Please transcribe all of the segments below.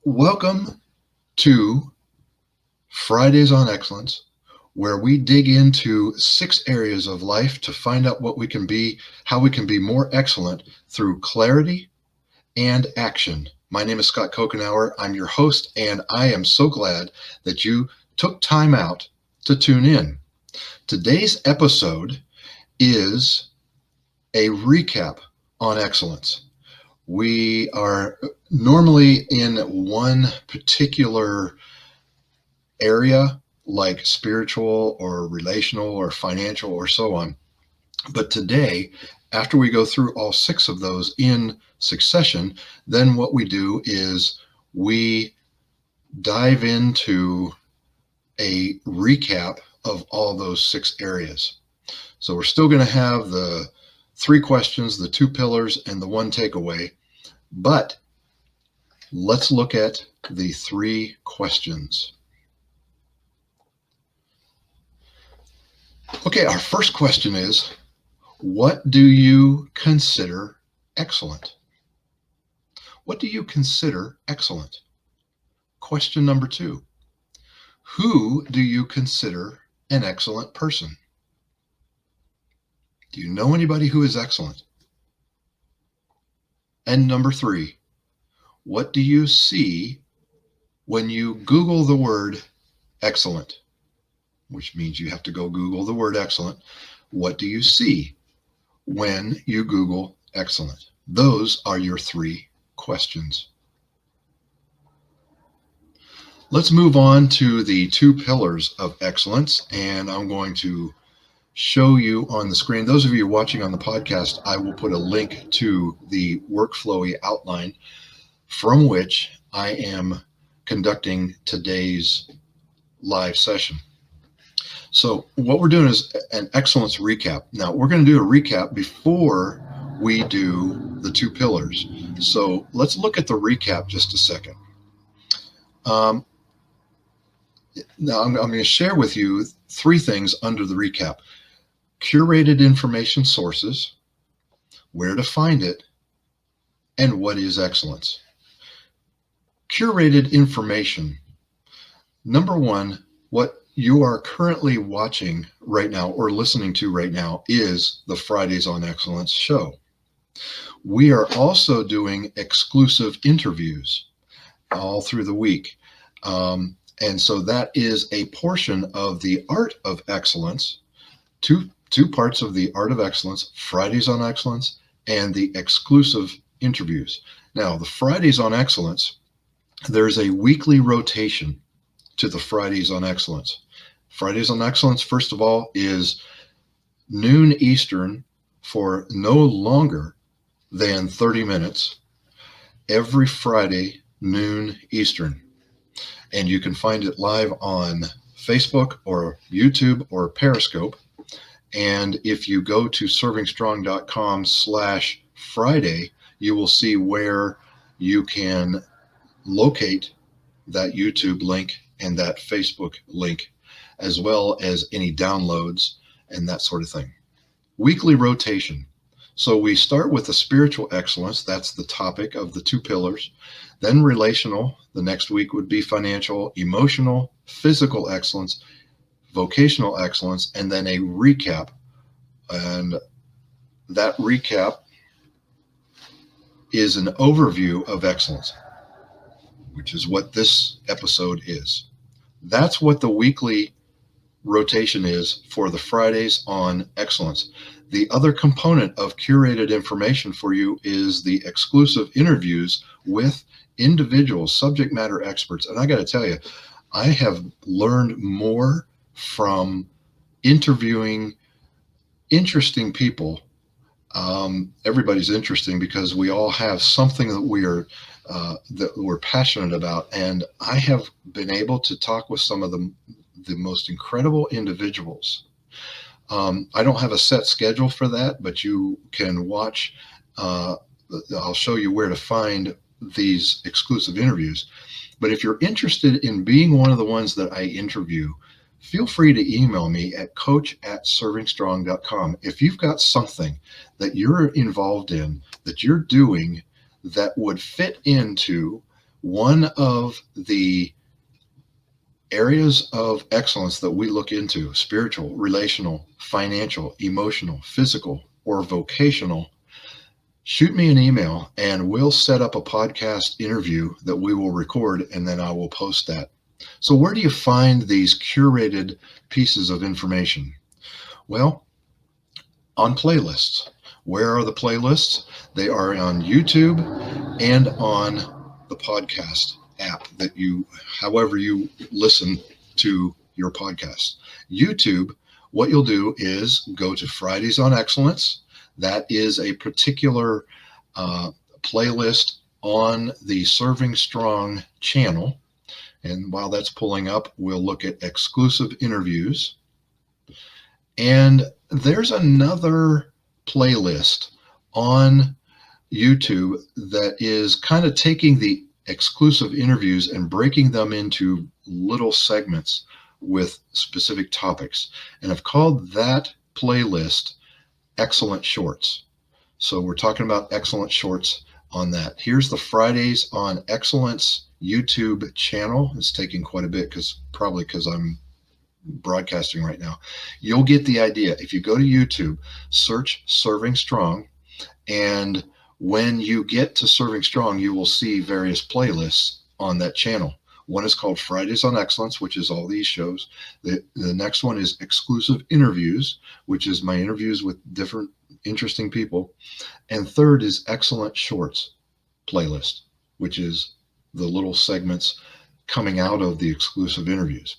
Welcome to Fridays on Excellence, where we dig into 6 areas of life to find out how we can be more excellent through clarity and action. My name is Scott Kokenauer. I'm your host, and I am so glad that you took time out to tune in. Today's episode is a recap on excellence. We are normally in one particular area, like spiritual or relational or financial or so on. But today, after we go through all 6 of those in succession, then what we do is we dive into a recap of all those 6 areas. So we're still going to have the 3 questions, the 2 pillars, and the 1 takeaway. But let's look at the 3 questions. Okay, our first question is, what do you consider excellent? What do you consider excellent? Question number 2, who do you consider an excellent person? Do you know anybody who is excellent? And number 3, what do you see when you Google the word excellent? Which means you have to go Google the word excellent. What do you see when you Google excellent? Those are your 3 questions. Let's move on to the 2 pillars of excellence, and I'm going to show you on the screen. Those of you watching on the podcast, I will put a link to the workflowy outline from which I am conducting today's live session. So what we're doing is an excellence recap. Now, we're going to do a recap before we do the 2 pillars. So let's look at the recap just a second. Now, I'm going to share with you 3 things under the recap: curated information sources, where to find it, and what is excellence. Curated information. Number 1, what you are currently watching right now or listening to right now is the Fridays on Excellence show. We are also doing exclusive interviews all through the week. And so that is a portion of the Art of Excellence, two parts of the Art of Excellence, Fridays on Excellence and the exclusive interviews. Now, the Fridays on Excellence, there's a weekly rotation to the Fridays on Excellence. Fridays on Excellence, first of all, is noon Eastern for no longer than 30 minutes every Friday, noon Eastern. And you can find it live on Facebook or YouTube or Periscope. And if you go to servingstrong.com/Friday, you will see where you can locate that YouTube link and that Facebook link, as well as any downloads and that sort of thing. Weekly rotation. So we start with the spiritual excellence. That's the topic of the 2 pillars. Then relational. The next week would be financial, emotional, physical excellence, vocational excellence, and then a recap. And that recap is an overview of excellence, which is what this episode is. That's what the weekly rotation is for the Fridays on Excellence. The other component of curated information for you is the exclusive interviews with individuals, subject matter experts. And I got to tell you, I have learned more from interviewing interesting people. Everybody's interesting because we all have something that we're passionate about. And I have been able to talk with some of the most incredible individuals. I don't have a set schedule for that, but you can watch. I'll show you where to find these exclusive interviews. But if you're interested in being one of the ones that I interview, feel free to email me at coach@servingstrong.com. If you've got something that you're involved in, that you're doing, that would fit into One of the areas of excellence that we look into, spiritual, relational, financial, emotional, physical, or vocational, shoot me an email and we'll set up a podcast interview that we will record, and then I will post that. So where do you find these curated pieces of information? Well, on playlists. Where are the playlists? They are on YouTube and on the podcast app that you, however you listen to your podcast. YouTube, what you'll do is go to Fridays on Excellence. That is a particular playlist on the Serving Strong channel. And while that's pulling up, we'll look at exclusive interviews. And there's another playlist on YouTube that is kind of taking the exclusive interviews and breaking them into little segments with specific topics. And I've called that playlist Excellent Shorts. So we're talking about excellent shorts on that. Here's the Fridays on Excellence YouTube channel. It's taking quite a bit probably because I'm broadcasting right now. You'll get the idea. If you go to YouTube, search Serving Strong, and when you get to Serving Strong, you will see various playlists on that channel. One is called Fridays on Excellence, which is all these shows. The next one is Exclusive Interviews, which is my interviews with different interesting people. And third is Excellent Shorts playlist, which is the little segments coming out of the exclusive interviews.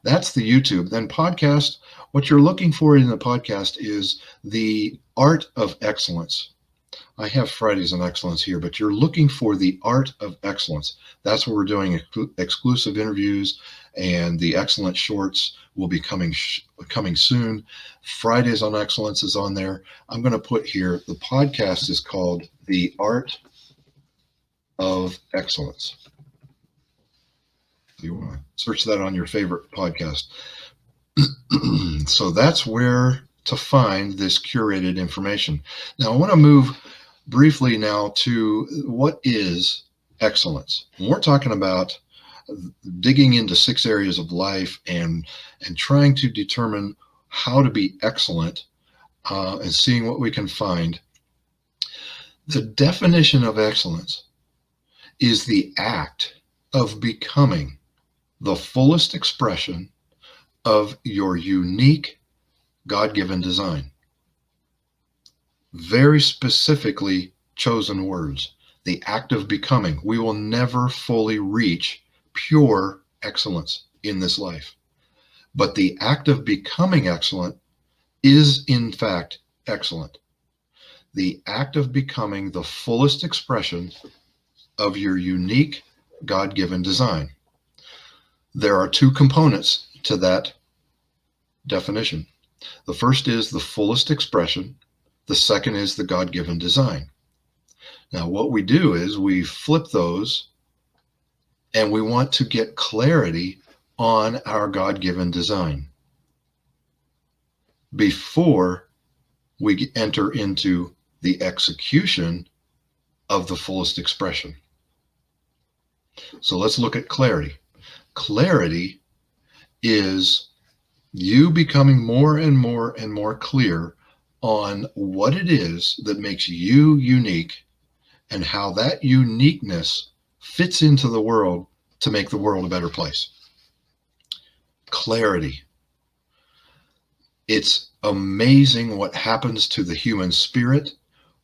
That's the YouTube. Then podcast, what you're looking for in the podcast is the art of excellence. I have Fridays on Excellence here, but you're looking for the art of excellence. That's what we're doing, exclusive interviews, and the excellent shorts will be coming soon. Fridays on Excellence is on there. I'm going to put here, the podcast is called The Art of Excellence. You want to search that on your favorite podcast. So that's where to find this curated information. Now I want to move briefly now to what is excellence. When we're talking about digging into 6 areas of life and trying to determine how to be excellent and seeing what we can find. The definition of excellence is the act of becoming the fullest expression of your unique God-given design. Very specifically chosen words. The act of becoming. We will never fully reach pure excellence in this life. But the act of becoming excellent is, in fact, excellent. The act of becoming the fullest expression of your unique God-given design. There are 2 components to that definition. The first is the fullest expression. The second is the God-given design. Now, what we do is we flip those and we want to get clarity on our God-given design before we enter into the execution of the fullest expression. So let's look at clarity. Clarity is you becoming more and more and more clear on what it is that makes you unique and how that uniqueness fits into the world to make the world a better place. Clarity. It's amazing what happens to the human spirit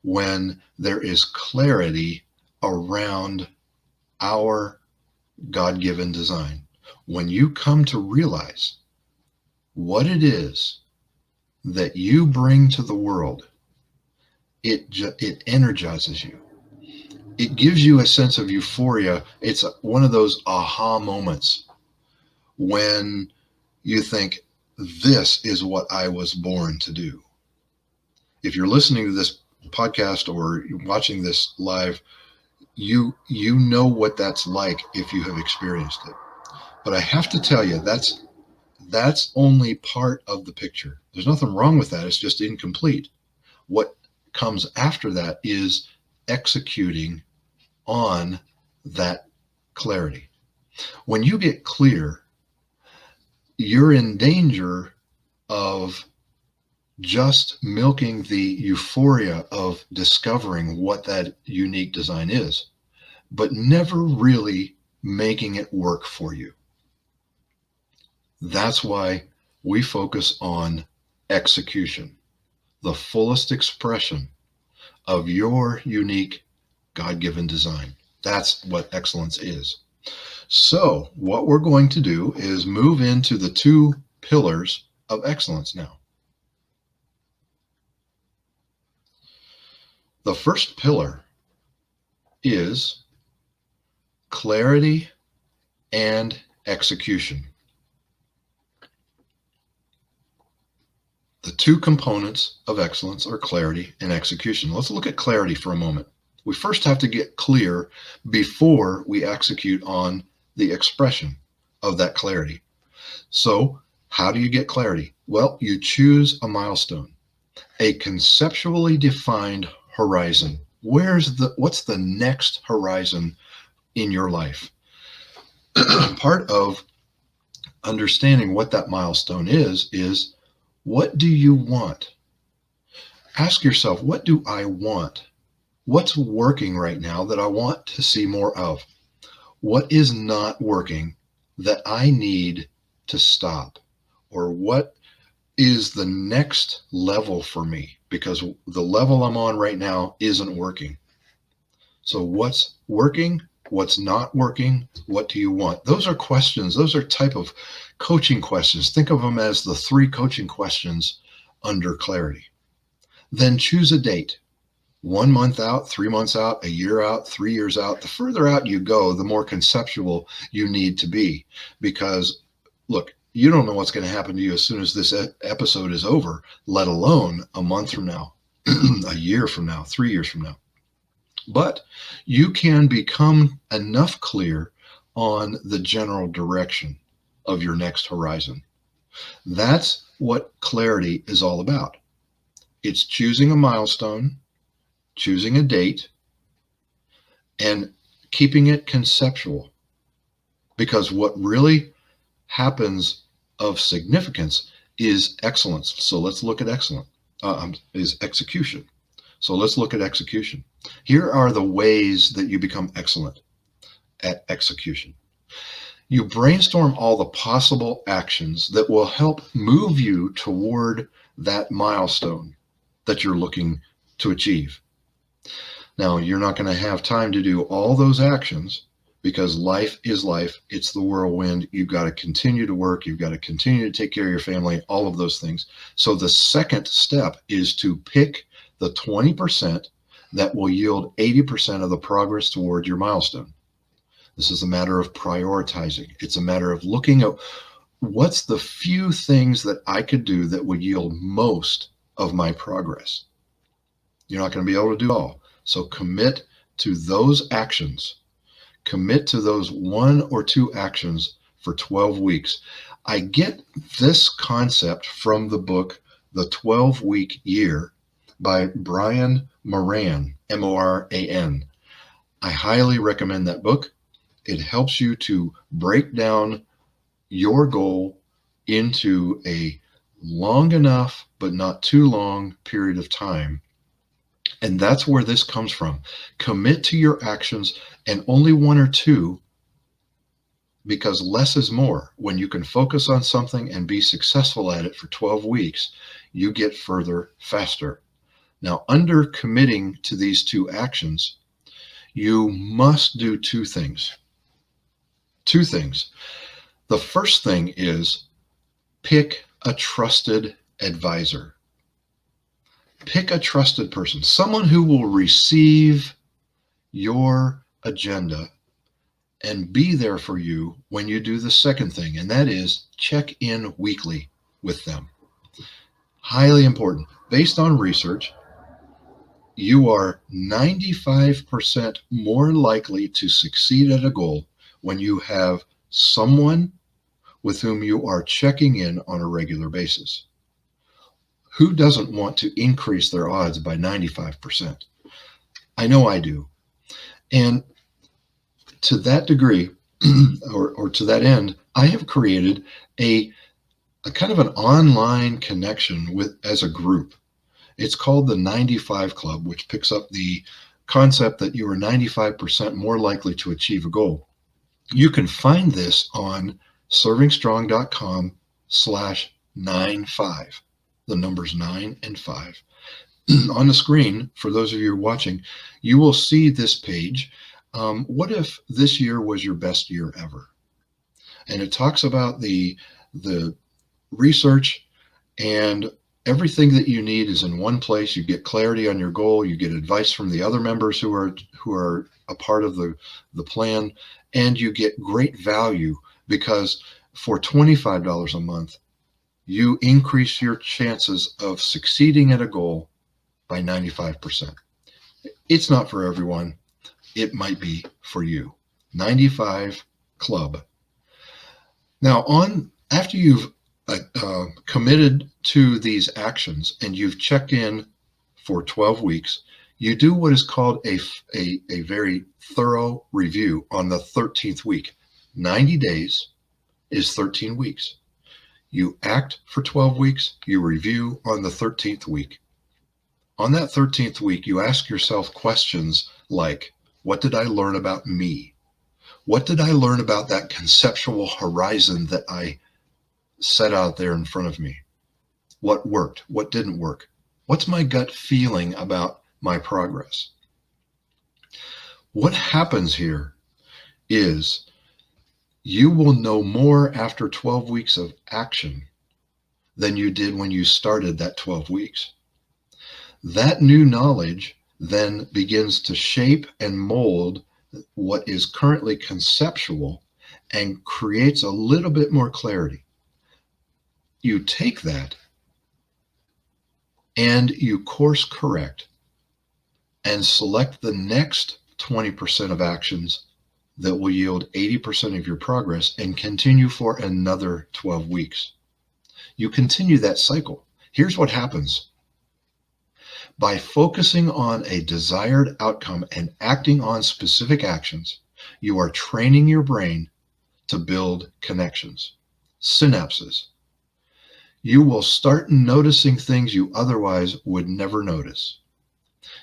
when there is clarity around our God-given design. When you come to realize what it is that you bring to the world, it energizes you. It gives you a sense of euphoria. It's one of those aha moments when you think, this is what I was born to do. If you're listening to this podcast or watching this live, you know what that's like if you have experienced it. But I have to tell you, that's only part of the picture. There's nothing wrong with that. It's just incomplete. What comes after that is executing on that clarity. When you get clear, you're in danger of just milking the euphoria of discovering what that unique design is, but never really making it work for you. That's why we focus on execution, the fullest expression of your unique God-given design. That's what excellence is. So what we're going to do is move into the two pillars of excellence now. The first pillar is clarity and execution. The two components of excellence are clarity and execution. Let's look at clarity for a moment. We first have to get clear before we execute on the expression of that clarity. So, how do you get clarity? Well, you choose a milestone, a conceptually defined horizon. What's the next horizon in your life? Part of understanding what that milestone is what do you want? Ask yourself, what do I want? What's working right now that I want to see more of? What is not working that I need to stop? Or what is the next level for me? Because the level I'm on right now isn't working. So what's working? What's not working? What do you want? Those are questions. Those are type of coaching questions. Think of them as the 3 coaching questions under clarity. Then choose a date. 1 month out, 3 months out, a year out, 3 years out. The further out you go, the more conceptual you need to be. Because, look, you don't know what's going to happen to you as soon as this episode is over, let alone a month from now, a year from now, 3 years from now. But you can become enough clear on the general direction of your next horizon. That's what clarity is all about. It's choosing a milestone, choosing a date, and keeping it conceptual. Because what really happens of significance is excellence. So let's look at is execution. So let's look at execution. Here are the ways that you become excellent at execution. You brainstorm all the possible actions that will help move you toward that milestone that you're looking to achieve. Now, you're not going to have time to do all those actions because life is life. It's the whirlwind. You've got to continue to work. You've got to continue to take care of your family, all of those things. So the second step is to pick the 20% that will yield 80% of the progress toward your milestone. This is a matter of prioritizing. It's a matter of looking at what's the few things that I could do that would yield most of my progress. You're not going to be able to do all. So commit to those actions. Commit to those 1 or 2 actions for 12 weeks. I get this concept from the book, The 12-Week Year by Brian Moran, Moran. I highly recommend that book. It helps you to break down your goal into a long enough, but not too long period of time. And that's where this comes from. Commit to your actions and only 1 or 2, because less is more. When you can focus on something and be successful at it for 12 weeks, you get further faster. Now, under committing to these 2 actions, you must do 2 things. 2 things. The first thing is pick a trusted advisor. Pick a trusted person, someone who will receive your agenda and be there for you when you do the second thing, and that is check in weekly with them. Highly important. Based on research, you are 95% more likely to succeed at a goal when you have someone with whom you are checking in on a regular basis. Who doesn't want to increase their odds by 95%? I know I do. And To that degree, or to that end, I have created a kind of an online connection with as a group. It's called the 95 Club, which picks up the concept that you are 95% more likely to achieve a goal. You can find this on servingstrong.com/95. The numbers 9 and 5. On the screen, for those of you watching, you will see this page. What if this year was your best year ever? And it talks about the research, and everything that you need is in one place. You get clarity on your goal, you get advice from the other members who are a part of the plan, and you get great value because for $25 a month, you increase your chances of succeeding at a goal by 95%. It's not for everyone. It might be for you. 95 Club. Now, after you've committed to these actions and you've checked in for 12 weeks, you do what is called a very thorough review on the 13th week. 90 days is 13 weeks. You act for 12 weeks, you review on the 13th week. On that 13th week, you ask yourself questions like, what did I learn about me? What did I learn about that conceptual horizon that I set out there in front of me? What worked? What didn't work? What's my gut feeling about my progress? What happens here is you will know more after 12 weeks of action than you did when you started that 12 weeks. That new knowledge then begins to shape and mold what is currently conceptual and creates a little bit more clarity. You take that and you course correct and select the next 20% of actions that will yield 80% of your progress and continue for another 12 weeks. You continue that cycle. Here's what happens. By focusing on a desired outcome and acting on specific actions, you are training your brain to build connections, synapses. You will start noticing things you otherwise would never notice.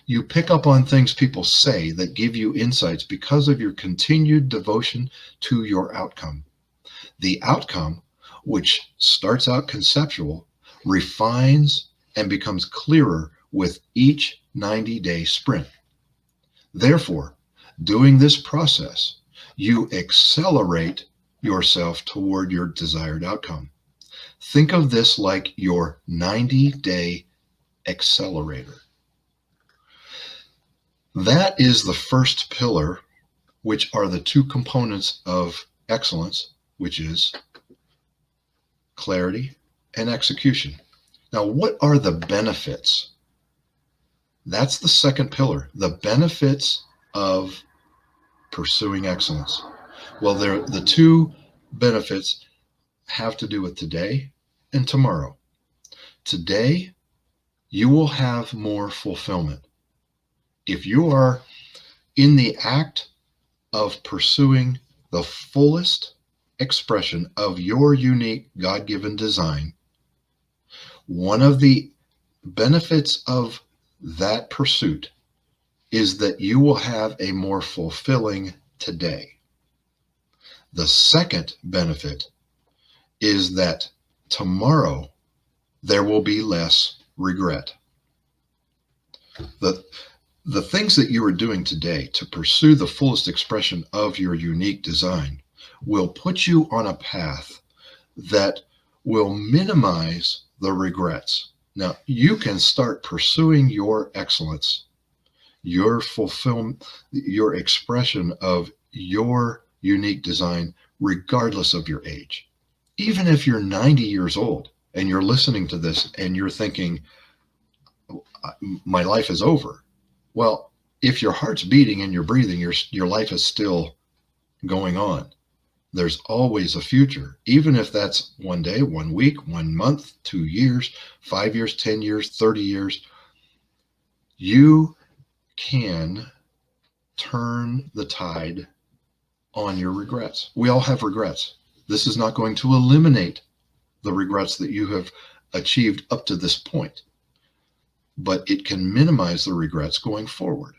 You pick up on things people say that give you insights because of your continued devotion to your outcome. The outcome, which starts out conceptual, refines and becomes clearer with each 90-day sprint. Therefore, doing this process, you accelerate yourself toward your desired outcome. Think of this like your 90-day accelerator. That is the first pillar, which are the two components of excellence, which is clarity and execution. Now, what are the benefits? That's the second pillar, the benefits of pursuing excellence. Well, the two benefits have to do with today and tomorrow. Today, you will have more fulfillment. If you are in the act of pursuing the fullest expression of your unique God-given design, one of the benefits of that pursuit is that you will have a more fulfilling today. The second benefit is that tomorrow there will be less regret. The things that you are doing today to pursue the fullest expression of your unique design will put you on a path that will minimize the regrets. Now, you can start pursuing your excellence, your fulfillment, your expression of your unique design, regardless of your age. Even if you're 90 years old and you're listening to this and you're thinking, my life is over. Well, if your heart's beating and you're breathing, your life is still going on. There's always a future, even if that's one day, 1 week, 1 month, 2 years, 5 years, 10 years, 30 years. You can turn the tide on your regrets. We all have regrets. This is not going to eliminate the regrets that you have achieved up to this point, but it can minimize the regrets going forward.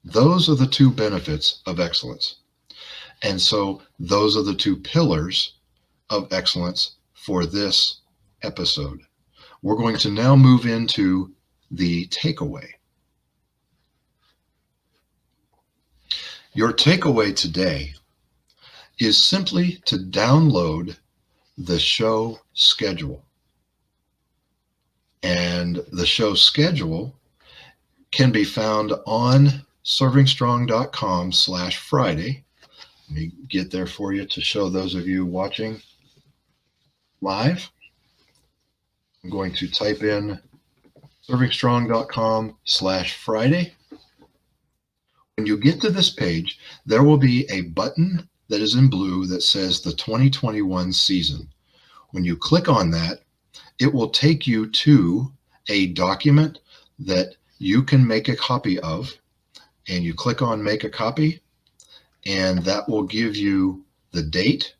Those are the two benefits of excellence. And so those are the two pillars of excellence for this episode. We're going to now move into the takeaway. Your takeaway today is simply to download the show schedule. And the show schedule can be found on servingstrong.com/Friday. Let me get there for you to show those of you watching live. I'm going to type in servingstrong.com/Friday. When you get to this page, there will be a button that is in blue that says the 2021 season. When you click on that, it will take you to a document that you can make a copy of, and you click on make a copy, and that will give you the date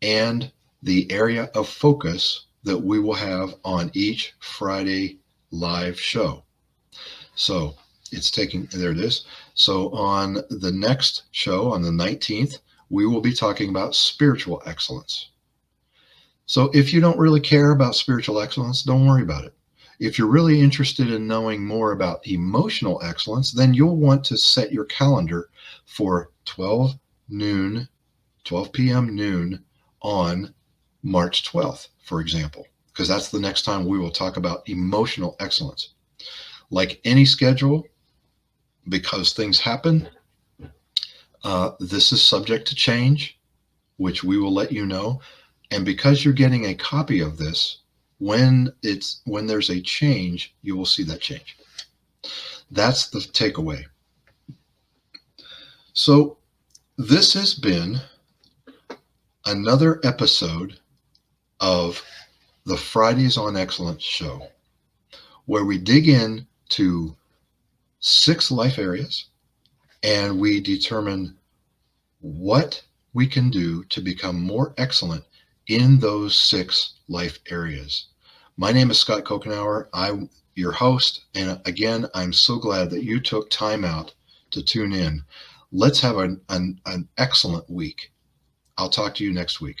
and the area of focus that we will have on each Friday live show. So it's taking, there it is. So on the next show, on the 19th, we will be talking about spiritual excellence. So if you don't really care about spiritual excellence, don't worry about it. If you're really interested in knowing more about emotional excellence, then you'll want to set your calendar for 12 p.m. noon on March 12th, for example, because that's the next time we will talk about emotional excellence. Like any schedule, because things happen, this is subject to change, which we will let you know. And because you're getting a copy of this, when there's a change, you will see that change. That's the takeaway. So this has been another episode of the Fridays on Excellence show, where we dig into 6 life areas and we determine what we can do to become more excellent in those 6 life areas. My name is Scott Kokenauer. I'm your host. And again, I'm so glad that you took time out to tune in. Let's have an excellent week. I'll talk to you next week.